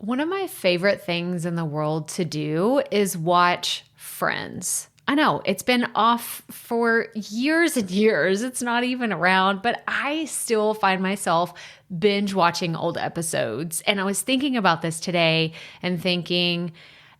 One of my favorite things in the world to do is watch Friends. I know it's been off for years and years. It's not even around, but I still find myself binge watching old episodes. And I was thinking about this today and thinking,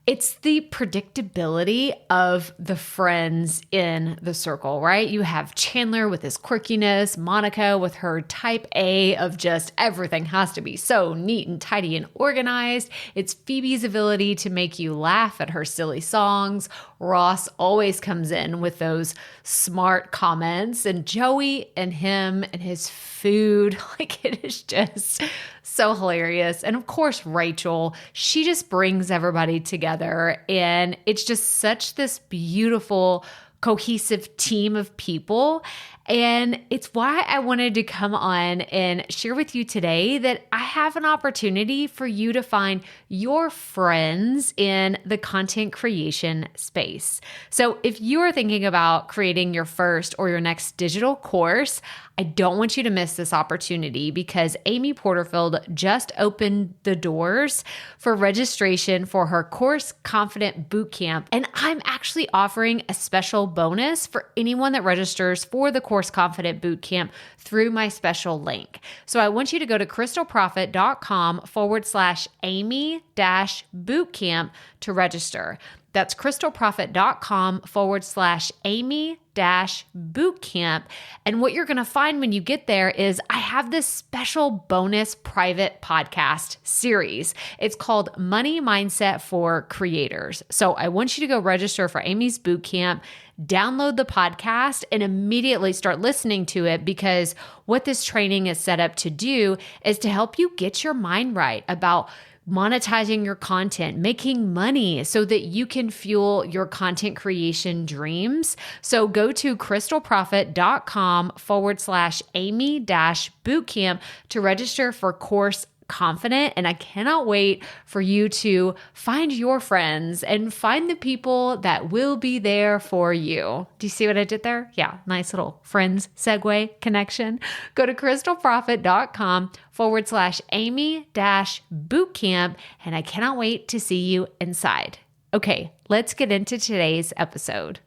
it's the predictability of the friends in the circle, right? You have Chandler with his quirkiness, Monica with her type A of just everything has to be so neat and tidy and organized. It's Phoebe's ability to make you laugh at her silly songs. Ross always comes in with those smart comments, and Joey and him and his food, like it is just so hilarious. And of course, Rachel, she just brings everybody together, and it's just such this beautiful, cohesive team of people. And it's why I wanted to come on and share with you today that I have an opportunity for you to find your friends in the content creation space. So if you are thinking about creating your first or your next digital course, I don't want you to miss this opportunity because Amy Porterfield just opened the doors for registration for her Course Confident Bootcamp. And I'm actually offering a special bonus for anyone that registers for the Course Confident Bootcamp through my special link. So I want you to go to crystalprofit.com/Amy-bootcamp to register. That's crystalprofit.com/Amy-bootcamp. And what you're going to find when you get there is I have this special bonus private podcast series. It's called Money Mindset for Creators. So I want you to go register for Amy's bootcamp, download the podcast, and immediately start listening to it, because what this training is set up to do is to help you get your mind right about monetizing your content, making money so that you can fuel your content creation dreams. So go to crystalprofit.com/Amy-bootcamp to register for Course Confident. And I cannot wait for you to find your friends and find the people that will be there for you. Do you see what I did there? Yeah, nice little friends segue connection. Go to crystalprofit.com/Amy-bootcamp. And I cannot wait to see you inside. Okay, let's get into today's episode.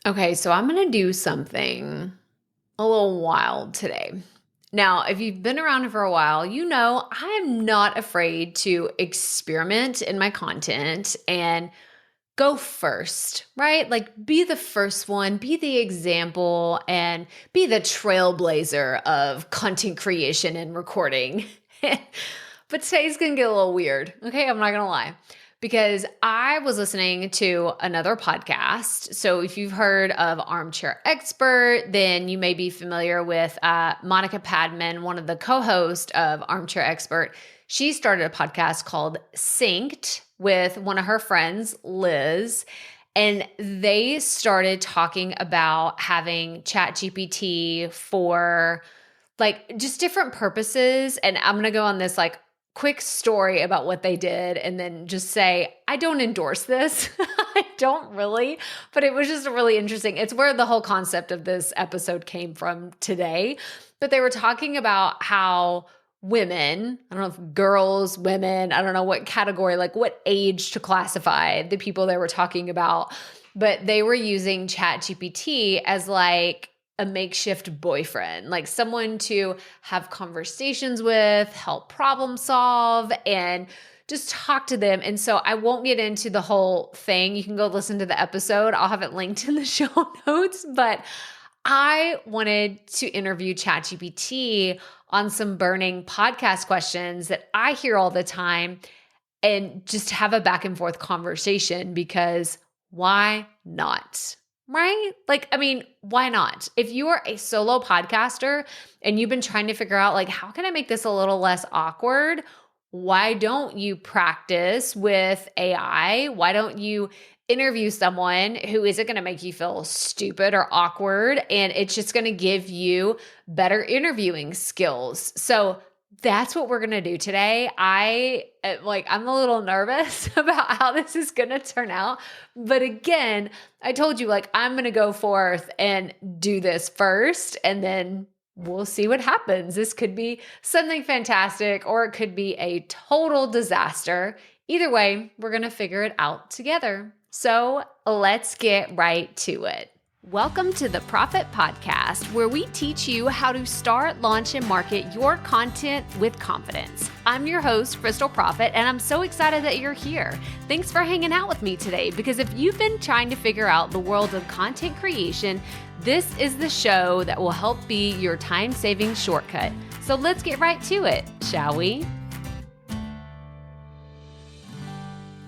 Okay, so I'm going to do something a little wild today. Now, if you've been around for a while, you know I'm not afraid to experiment in my content and go first, right? Like be the first one, be the example, and be the trailblazer of content creation and recording. But today's going to get a little weird, okay? I'm not going to lie. Because I was listening to another podcast. So if you've heard of Armchair Expert, then you may be familiar with Monica Padman, one of the co-hosts of Armchair Expert. She started a podcast called Synced with one of her friends, Liz. And they started talking about having ChatGPT for like just different purposes. And I'm going to go on this like quick story about what they did and then just say, I don't endorse this. I don't really, but it was just really interesting. It's where the whole concept of this episode came from today. But they were talking about how women, I don't know if girls, women, I don't know what category, like what age to classify the people they were talking about, but they were using ChatGPT as like a makeshift boyfriend, like someone to have conversations with, help problem solve, and just talk to them. And so I won't get into the whole thing. You can go listen to the episode. I'll have it linked in the show notes. But I wanted to interview ChatGPT on some burning podcast questions that I hear all the time and just have a back and forth conversation, because why not? Right? Like, I mean, why not? If you are a solo podcaster and you've been trying to figure out like, how can I make this a little less awkward? Why don't you practice with AI? Why don't you interview someone who isn't going to make you feel stupid or awkward, and it's just going to give you better interviewing skills? So that's what we're going to do today. I'm a little nervous about how this is going to turn out. But again, I told you, like, I'm going to go forth and do this first and then we'll see what happens. This could be something fantastic or it could be a total disaster. Either way, we're going to figure it out together. So let's get right to it. Welcome to the Profit Podcast, where we teach you how to start, launch, and market your content with confidence. I'm your host, Crystal Profit, and I'm so excited that you're here. Thanks for hanging out with me today, because if you've been trying to figure out the world of content creation, this is the show that will help be your time-saving shortcut. So let's get right to it, shall we?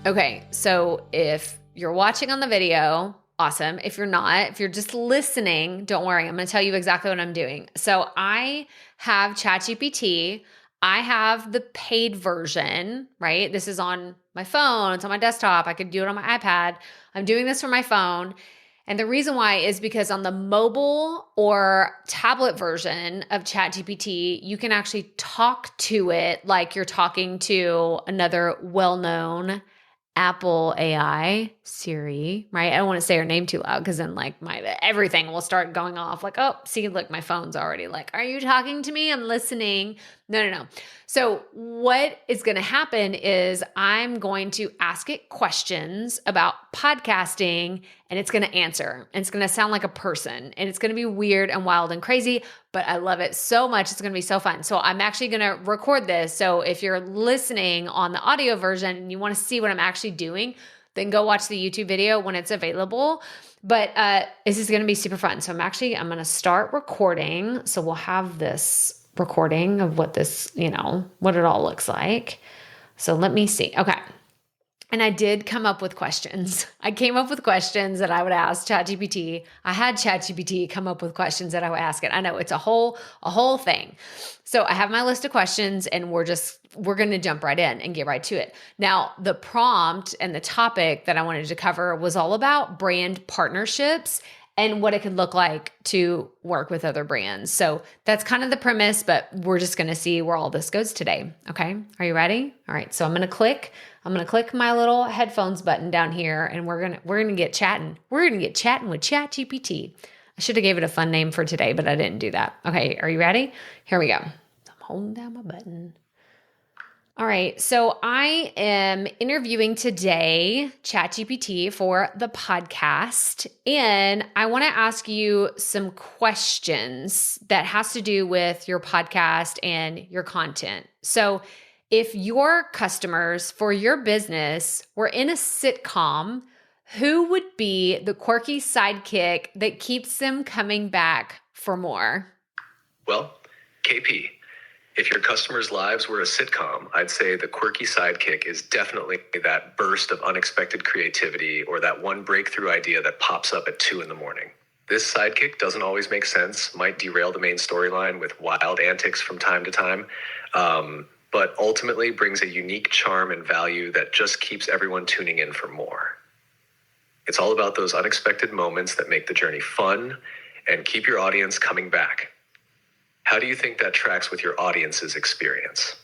Okay, so if you're watching on the video, awesome. If you're not, if you're just listening, don't worry. I'm going to tell you exactly what I'm doing. So I have ChatGPT. I have the paid version, right? This is on my phone. It's on my desktop. I could do it on my iPad. I'm doing this from my phone. And the reason why is because on the mobile or tablet version of ChatGPT, you can actually talk to it like you're talking to another well-known Apple AI, Siri, right? I don't want to say her name too loud because then like everything will start going off like, oh, see, look, my phone's already like, are you talking to me? I'm listening. No. So what is going to happen is I'm going to ask it questions about podcasting and it's going to answer. And it's going to sound like a person and it's going to be weird and wild and crazy, but I love it so much. It's going to be so fun. So I'm actually going to record this. So if you're listening on the audio version and you want to see what I'm actually doing, then go watch the YouTube video when it's available. But this is going to be super fun. So I'm going to start recording. So we'll have this recording of what this, what it all looks like. So let me see. Okay. And I did come up with questions. I came up with questions that I would ask ChatGPT. I had ChatGPT come up with questions that I would ask it. I know it's a whole thing. So I have my list of questions and we're going to jump right in and get right to it. Now, the prompt and the topic that I wanted to cover was all about brand partnerships and what it could look like to work with other brands. So that's kind of the premise, but we're just going to see where all this goes today. Okay. Are you ready? All right. So I'm going to click my little headphones button down here and we're going to get chatting. We're going to get chatting with ChatGPT. I should have gave it a fun name for today, but I didn't do that. Okay. Are you ready? Here we go. I'm holding down my button. All right, so I am interviewing today ChatGPT for the podcast, and I want to ask you some questions that has to do with your podcast and your content. So if your customers for your business were in a sitcom, who would be the quirky sidekick that keeps them coming back for more? Well, KP. If your customers' lives were a sitcom, I'd say the quirky sidekick is definitely that burst of unexpected creativity or that one breakthrough idea that pops up at 2 a.m. This sidekick doesn't always make sense, might derail the main storyline with wild antics from time to time, but ultimately brings a unique charm and value that just keeps everyone tuning in for more. It's all about those unexpected moments that make the journey fun and keep your audience coming back. How do you think that tracks with your audience's experience?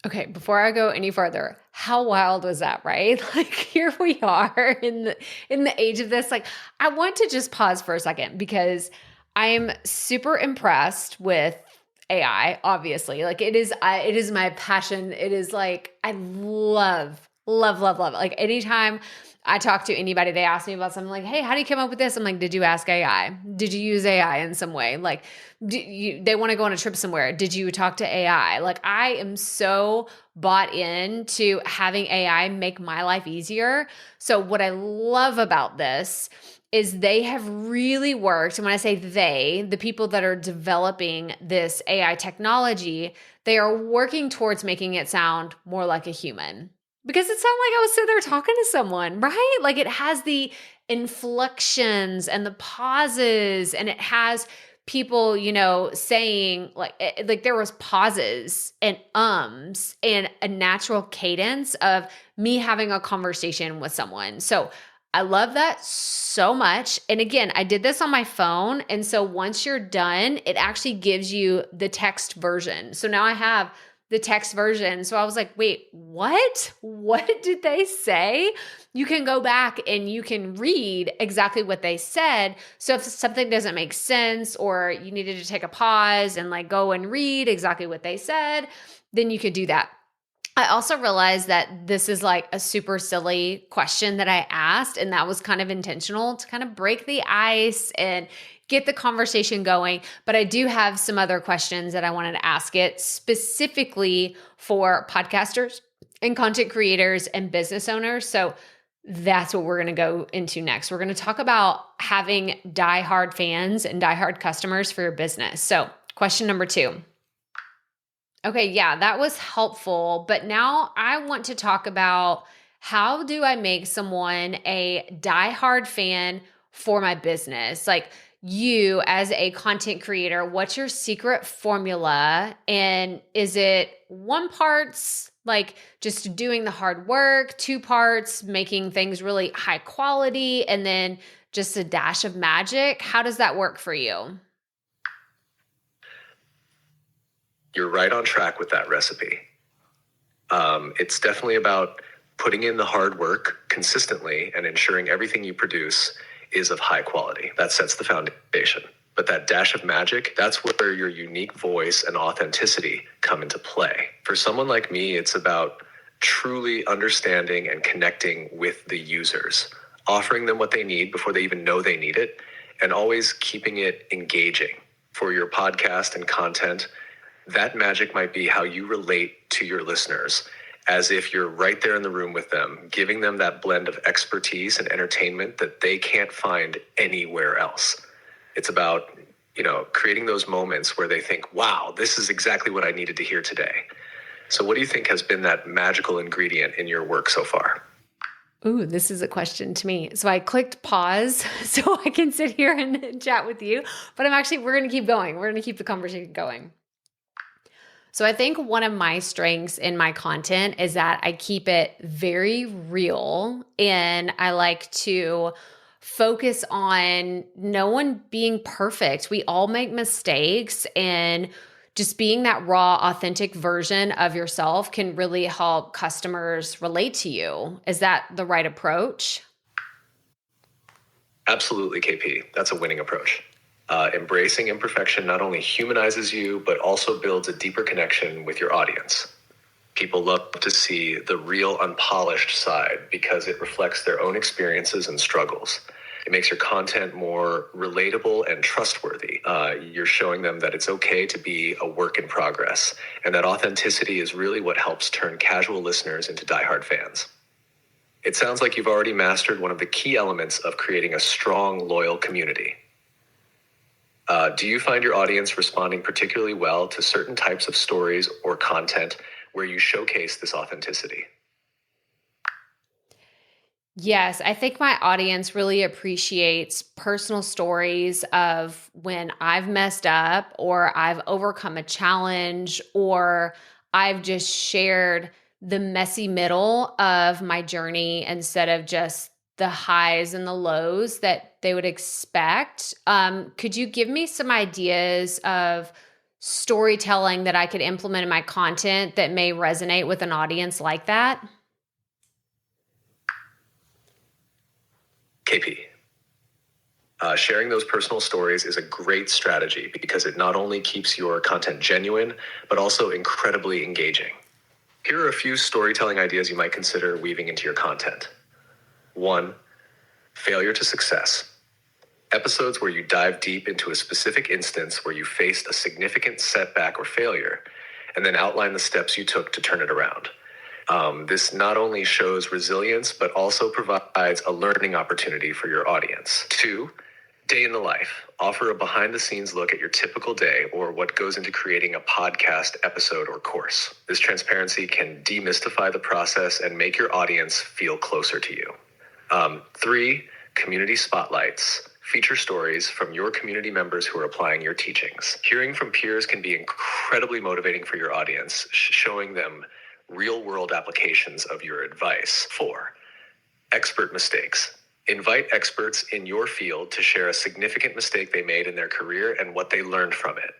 Okay, before I go any further, how wild was that, right? Like here we are in the age of this. Like I want to just pause for a second because I'm super impressed with AI, obviously. Like it is my passion. It is like I love it. Like anytime I talk to anybody, they ask me about something like, hey, how do you come up with this? I'm like, did you ask AI? Did you use AI in some way? Like, they want to go on a trip somewhere. Did you talk to AI? Like, I am so bought in to having AI make my life easier. So what I love about this is they have really worked. And when I say they, the people that are developing this AI technology, they are working towards making it sound more like a human. Because it sounded like I was sitting there talking to someone, right? Like it has the inflections and the pauses and it has people, saying like there was pauses and ums and a natural cadence of me having a conversation with someone. So I love that so much. And again, I did this on my phone. And so once you're done, it actually gives you the text version. So now I have the text version. So I was like, wait, what? What did they say? You can go back and you can read exactly what they said. So if something doesn't make sense or you needed to take a pause and like go and read exactly what they said, then you could do that. I also realized that this is like a super silly question that I asked, and that was kind of intentional to kind of break the ice and get the conversation going. But I do have some other questions that I wanted to ask it specifically for podcasters and content creators and business owners. So that's what we're going to go into next. We're going to talk about having diehard fans and diehard customers for your business. So question number 2. Okay, yeah, that was helpful. But now I want to talk about how do I make someone a diehard fan for my business? Like you as a content creator, what's your secret formula? And is it 1 parts like just doing the hard work, 2 parts making things really high quality, and then just a dash of magic? How does that work for you? You're right on track with that recipe. It's definitely about putting in the hard work consistently and ensuring everything you produce is of high quality. That sets the foundation. But that dash of magic, that's where your unique voice and authenticity come into play. For someone like me, it's about truly understanding and connecting with the users, offering them what they need before they even know they need it, and always keeping it engaging. For your podcast and content, that magic might be how you relate to your listeners, as if you're right there in the room with them, giving them that blend of expertise and entertainment that they can't find anywhere else. It's about, creating those moments where they think, wow, this is exactly what I needed to hear today. So what do you think has been that magical ingredient in your work so far? Ooh, this is a question to me. So I clicked pause so I can sit here and chat with you, but we're going to keep going. We're going to keep the conversation going. So I think one of my strengths in my content is that I keep it very real, and I like to focus on no one being perfect. We all make mistakes, and just being that raw, authentic version of yourself can really help customers relate to you. Is that the right approach? Absolutely, KP. That's a winning approach. Embracing imperfection not only humanizes you, but also builds a deeper connection with your audience. People love to see the real unpolished side because it reflects their own experiences and struggles. It makes your content more relatable and trustworthy. You're showing them that it's okay to be a work in progress, and that authenticity is really what helps turn casual listeners into diehard fans. It sounds like you've already mastered one of the key elements of creating a strong, loyal community. Do you find your audience responding particularly well to certain types of stories or content where you showcase this authenticity? Yes, I think my audience really appreciates personal stories of when I've messed up or I've overcome a challenge or I've just shared the messy middle of my journey instead of just the highs and the lows that they would expect. Could you give me some ideas of storytelling that I could implement in my content that may resonate with an audience like that? KP, sharing those personal stories is a great strategy because it not only keeps your content genuine, but also incredibly engaging. Here are a few storytelling ideas you might consider weaving into your content. 1, failure to success. Episodes where you dive deep into a specific instance where you faced a significant setback or failure, and then outline the steps you took to turn it around. This not only shows resilience, but also provides a learning opportunity for your audience. 2, day in the life. Offer a behind-the-scenes look at your typical day or what goes into creating a podcast episode or course. This transparency can demystify the process and make your audience feel closer to you. 3, community spotlights. Feature stories from your community members who are applying your teachings. Hearing from peers can be incredibly motivating for your audience, showing them real-world applications of your advice. 4, expert mistakes. Invite experts in your field to share a significant mistake they made in their career and what they learned from it.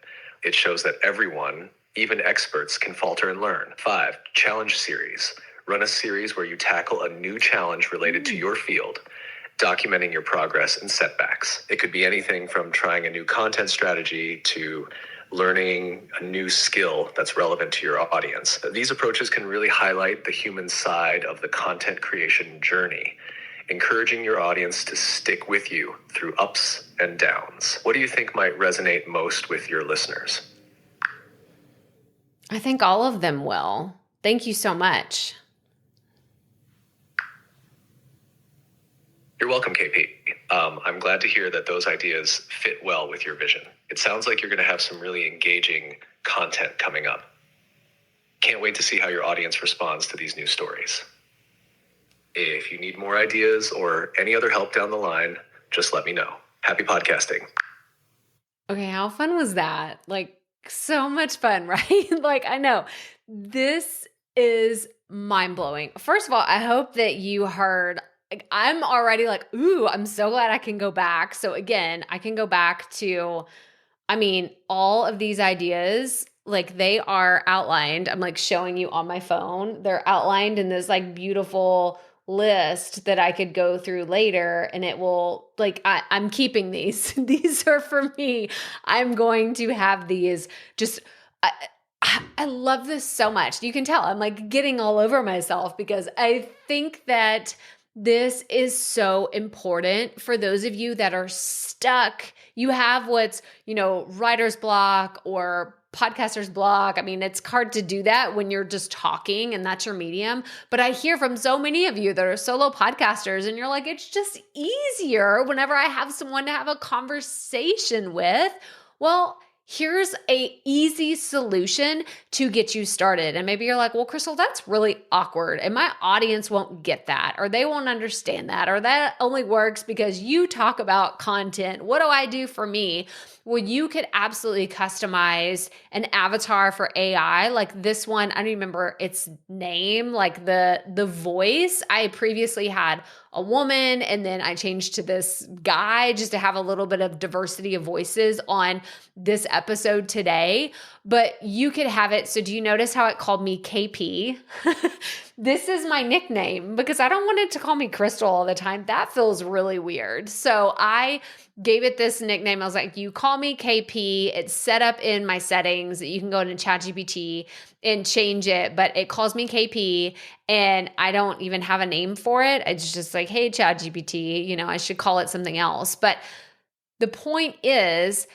It shows that everyone, Even experts can falter and learn. 5, challenge series. Run a series where you tackle a new challenge related to your field, documenting your progress and setbacks. It could be anything from trying a new content strategy to learning a new skill that's relevant to your audience. These approaches can really highlight the human side of the content creation journey, encouraging your audience to stick with you through ups and downs. What do you think might resonate most with your listeners? I think all of them will. Thank you so much. You're welcome, KP. I'm glad to hear that those ideas fit well with your vision. It sounds like you're going to have some really engaging content coming up. Can't wait to see how your audience responds to these new stories. If you need more ideas or any other help down the line, just let me know. Happy podcasting. Okay, how fun was that? Like, so much fun, right? Like, I know this is mind-blowing. First of all, I hope that you heard, like, I'm already like, ooh, I'm so glad I can go back. So again, I can go back to, all of these ideas, like they are outlined. I'm like showing you on my phone. They're outlined in this like beautiful list that I could go through later, and it will like, I'm keeping these. These are for me. I'm going to have these just, I love this so much. You can tell I'm like getting all over myself because I think that this is so important for those of you that are stuck. You have what's, writer's block or podcaster's block. It's hard to do that when you're just talking and that's your medium. But I hear from so many of you that are solo podcasters and you're like, it's just easier whenever I have someone to have a conversation with. Well, here's a easy solution to get you started. And maybe you're like, well, Crystal, that's really awkward. And my audience won't get that, or they won't understand that, or that only works because you talk about content. What do I do for me? Well, you could absolutely customize an avatar for AI. Like this one, I don't remember its name, like the voice. I previously had a woman and then I changed to this guy just to have a little bit of diversity of voices on this episode today. But you could have it. So do you notice how it called me KP? This is my nickname because I don't want it to call me Crystal all the time. That feels really weird. So I gave it this nickname. I was like, you call me KP. It's set up in my settings that you can go into ChatGPT and change it, but it calls me KP and I don't even have a name for it. It's just like, hey, ChatGPT, I should call it something else. But the point is,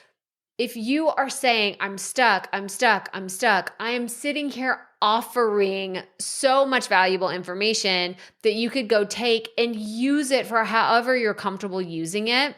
if you are saying, I'm stuck, I am sitting here offering so much valuable information that you could go take and use it for however you're comfortable using it.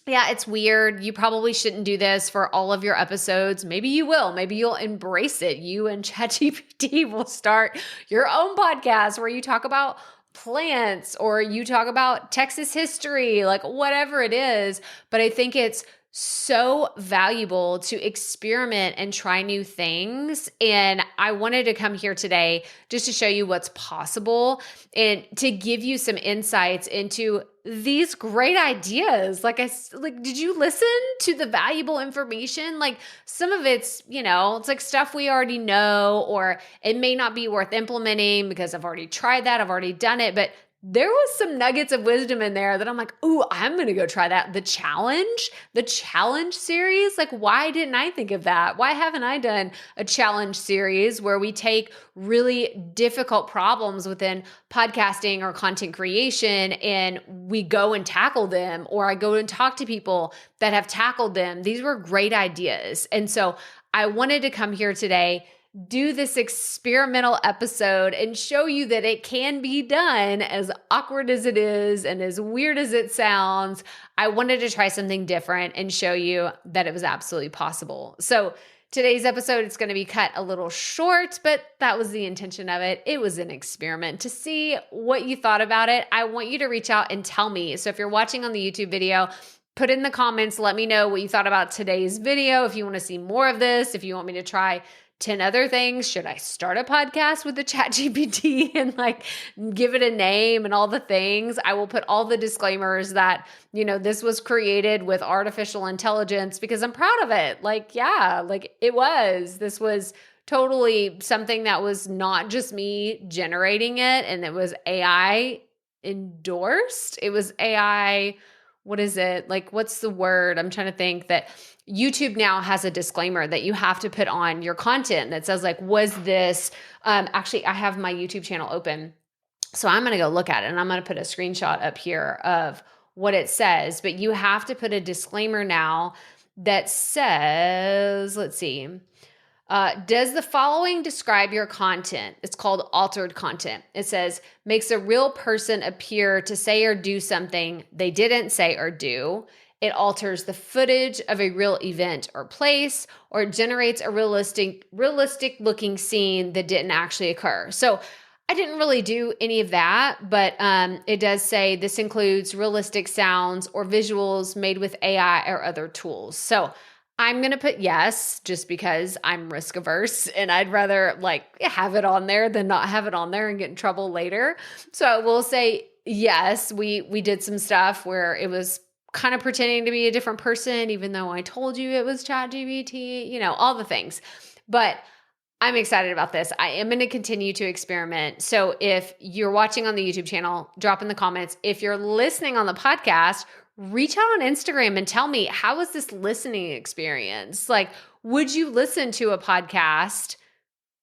Yeah, it's weird. You probably shouldn't do this for all of your episodes. Maybe you will. Maybe you'll embrace it. You and ChatGPT will start your own podcast where you talk about plants or you talk about Texas history, like whatever it is. But I think it's so valuable to experiment and try new things. And I wanted to come here today just to show you what's possible and to give you some insights into these great ideas. Like, did you listen to the valuable information? Like some of it's, it's like stuff we already know, or it may not be worth implementing because I've already tried that. I've already done it, but there was some nuggets of wisdom in there that I'm like, ooh, I'm going to go try that. The challenge series. Like, why didn't I think of that? Why haven't I done a challenge series where we take really difficult problems within podcasting or content creation and we go and tackle them, or I go and talk to people that have tackled them? These were great ideas. And so I wanted to come here today, do this experimental episode and show you that it can be done, as awkward as it is and as weird as it sounds. I wanted to try something different and show you that it was absolutely possible. So today's episode is going to be cut a little short, but that was the intention of it. It was an experiment to see what you thought about it. I want you to reach out and tell me. So if you're watching on the YouTube video, put in the comments, let me know what you thought about today's video. If you want to see more of this, if you want me to try 10 other things. Should I start a podcast with the ChatGPT and like give it a name and all the things? I will put all the disclaimers that, this was created with artificial intelligence because I'm proud of it. Like, yeah, like it was. This was totally something that was not just me generating it, and it was AI endorsed. It was AI, what is it? Like, what's the word? I'm trying to think that YouTube now has a disclaimer that you have to put on your content that says like, was this, actually I have my YouTube channel open. So I'm going to go look at it, and I'm going to put a screenshot up here of what it says, but you have to put a disclaimer now that says, let's see, does the following describe your content? It's called altered content. It says, makes a real person appear to say or do something they didn't say or do. It alters the footage of a real event or place, or it generates a realistic looking scene that didn't actually occur. So I didn't really do any of that, but it does say this includes realistic sounds or visuals made with AI or other tools. So I'm going to put yes, just because I'm risk averse and I'd rather like have it on there than not have it on there and get in trouble later. So I will say yes, we did some stuff where it was kind of pretending to be a different person, even though I told you it was ChatGPT, all the things. But I'm excited about this. I am going to continue to experiment. So if you're watching on the YouTube channel, drop in the comments. If you're listening on the podcast, reach out on Instagram and tell me, how was this listening experience? Like, would you listen to a podcast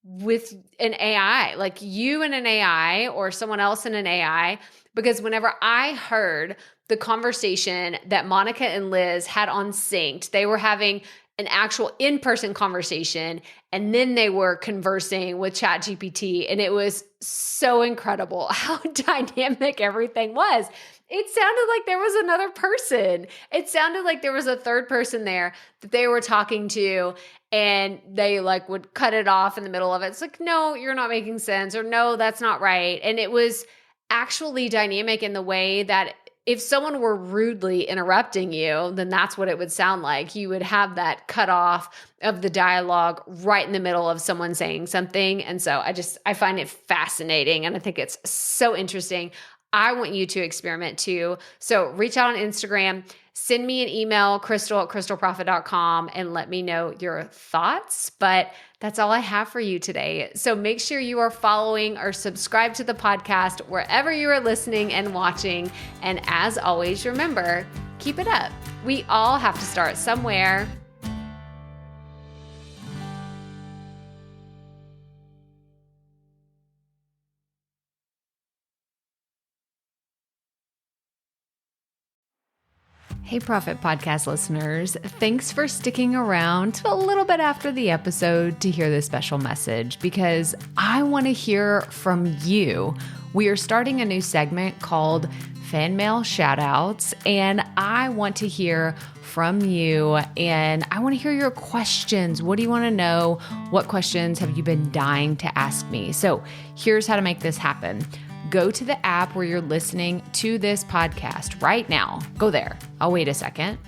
with an AI, like you and an AI or someone else in an AI? Because whenever I heard the conversation that Monica and Liz had on Synced, they were having an actual in-person conversation, and then they were conversing with ChatGPT, and it was so incredible how dynamic everything was. It sounded like there was another person. It sounded like there was a third person there that they were talking to, and they like would cut it off in the middle of it. It's like, no, you're not making sense, or no, that's not right. And it was actually dynamic in the way that if someone were rudely interrupting you, then that's what it would sound like. You would have that cut off of the dialogue right in the middle of someone saying something. And so I find it fascinating, and I think it's so interesting. I want you to experiment too. So reach out on Instagram, send me an email, crystal@crystalprofit.com, and let me know your thoughts. But that's all I have for you today. So make sure you are following or subscribe to the podcast wherever you are listening and watching. And as always, remember, keep it up. We all have to start somewhere. Hey, Profit Podcast listeners. Thanks for sticking around to a little bit after the episode to hear this special message, because I want to hear from you. We are starting a new segment called Fan Mail Shoutouts, and I want to hear from you, and I want to hear your questions. What do you want to know? What questions have you been dying to ask me? So here's how to make this happen. Go to the app where you're listening to this podcast right now. Go there. I'll wait a second.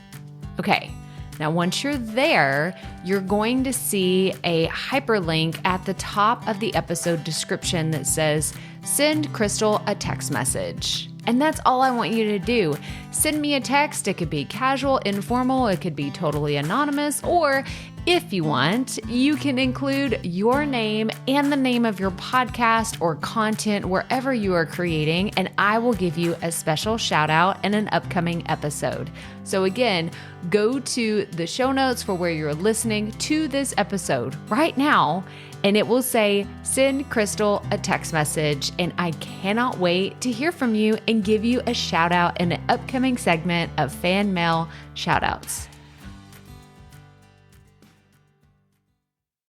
Okay. Now, once you're there, you're going to see a hyperlink at the top of the episode description that says, send Crystal a text message. And that's all I want you to do. Send me a text. It could be casual, informal. It could be totally anonymous. Or if you want, you can include your name and the name of your podcast or content wherever you are creating, and I will give you a special shout out in an upcoming episode. So again, go to the show notes for where you're listening to this episode right now, and it will say, send Crystal a text message. And I cannot wait to hear from you and give you a shout out in an upcoming segment of Fan Mail Shoutouts.